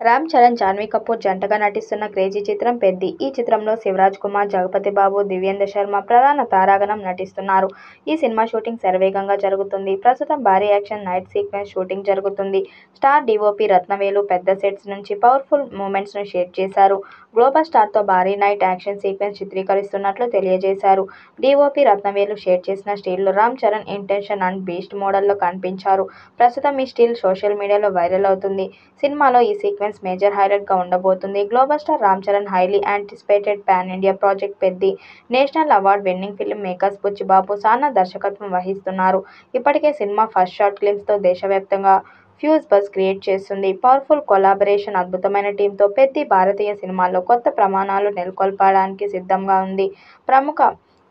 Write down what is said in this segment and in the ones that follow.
రామ్ చరణ్, జాన్వీ కపూర్ జంటగా నటిస్తున్న క్రేజీ చిత్రం 'పెద్ది'. ఈ చిత్రంలో శివరాజ్ కుమార్, జగపతి బాబు, దివ్యేంద్ర శర్మ ప్రధాన తారాగణం నటిస్తున్నారు. ఈ సినిమా షూటింగ్ శరవేగంగా జరుగుతుంది. ప్రస్తుతం భారీ యాక్షన్ నైట్ సీక్వెన్స్ షూటింగ్ జరుగుతుంది. స్టార్ డీఓపీ రత్నవేలు పెద్ద సెట్స్ నుంచి పవర్ఫుల్ మూమెంట్స్ను షేర్ చేశారు. గ్లోబల్ స్టార్తో భారీ నైట్ యాక్షన్ సీక్వెన్స్ చిత్రీకరిస్తున్నట్లు తెలియజేశారు. డీఓపీ రత్నవేలు షేర్ చేసిన స్టిల్లో Ram Charan intention and beast మోడల్లో కనిపించారు. ప్రస్తుతం ఈ స్టిల్ సోషల్ మీడియాలో వైరల్ అవుతుంది. సినిమాలో ఈ సీక్వెన్స్ మేజర్ హైలైట్గా ఉండబోతుంది. Global star Ram Charan highly anticipated pan India project 'Peddi' national award winning film makers Buchi Babu Sana దర్శకత్వం వహిస్తున్నారు. ఇప్పటికే సినిమా ఫస్ట్ షాట్ గ్లింప్స్తో దేశవ్యాప్తంగా ఫ్యూజ్ బజ్ క్రియేట్ చేస్తుంది. పవర్ఫుల్ కొలాబరేషన్, అద్భుతమైన టీమ్తో 'పెద్ది' భారతీయ సినిమాల్లో కొత్త ప్రమాణాలు నెలకొల్పడానికి సిద్ధంగా ఉంది. ప్రముఖ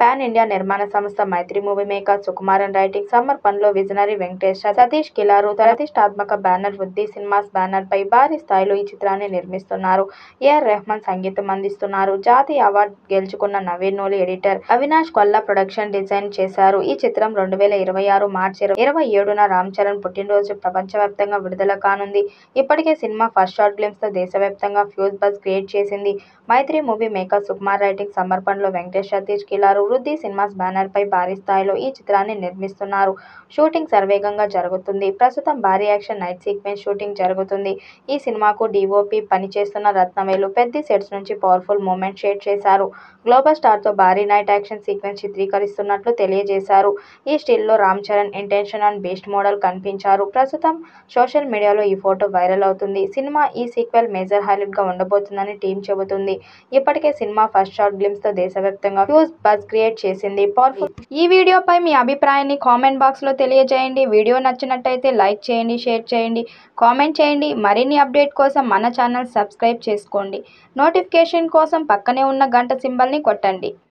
పాన్ ఇండియా నిర్మాణ సంస్థ Mythri movie makers Sukumaran writing సమర్పణలో విజనరీ వెంకటేష్, సతీష్ కిలారు ప్రతిష్టాత్మక బ్యానర్ వృద్ధి సినిమాస్ బ్యానర్పై భారీ స్థాయిలో ఈ చిత్రాన్ని నిర్మిస్తున్నారు. ఏఆర్ రెహమాన్ సంగీతం అందిస్తున్నారు. జాతీయ అవార్డు గెలుచుకున్న Naveen Nooli editor Avinash Kolla production design చేశారు. ఈ చిత్రం 2026 మార్చి 27న రామ్ చరణ్ పుట్టినరోజు ప్రపంచవ్యాప్తంగా విడుదల కానుంది. ఇప్పటికే సినిమా ఫస్ట్ షాట్ గ్లింప్స్తో దేశవ్యాప్తంగా ఫ్యూజ్ బజ్ క్రియేట్ చేసింది. Mythri movie makers Sukumar writing సమర్పణలో వెంకటేష్, సతీష్ కిలారు వృద్ధి సినిమాస్ బ్యానర్పై భారీ స్థాయిలో ఈ చిత్రాన్ని నిర్మిస్తున్నారు. షూటింగ్ శరవేగంగా జరుగుతుంది. ప్రస్తుతం భారీ యాక్షన్ నైట్ సీక్వెన్స్ షూటింగ్ జరుగుతుంది. ఈ సినిమాకు డీఓపీ పనిచేస్తున్న రత్నవేలు 'పెద్ది' సెట్స్ నుంచి పవర్ఫుల్ మూమెంట్స్ షేర్ చేశారు. గ్లోబల్ స్టార్తో భారీ నైట్ యాక్షన్ సీక్వెన్స్ చిత్రీకరిస్తున్నట్లు తెలియజేశారు. ఈ స్టిల్లో Ram Charan intention and beast model కనిపించారు. ప్రస్తుతం సోషల్ మీడియాలో ఈ ఫోటో వైరల్ అవుతుంది. సినిమా ఈ సీక్వెల్ మేజర్ హైలైట్గా ఉండబోతుందని టీం చెబుతుంది. ఇప్పటికే సినిమా ఫస్ట్ షాట్ గ్లింప్స్తో దేశవ్యాప్తంగా ఫ్యూజ్ బజ్ క్రియేట్ చేసింది. పవర్ఫుల్ ఈ వీడియోపై మీ అభిప్రాయాన్ని కామెంట్ బాక్స్లో తెలియజేయండి. వీడియో నచ్చినట్టయితే లైక్ చేయండి, షేర్ చేయండి, కామెంట్ చేయండి. మరిన్ని అప్డేట్ కోసం మన ఛానల్ సబ్స్క్రైబ్ చేసుకోండి. నోటిఫికేషన్ కోసం పక్కనే ఉన్న గంట సింబల్ని కొట్టండి.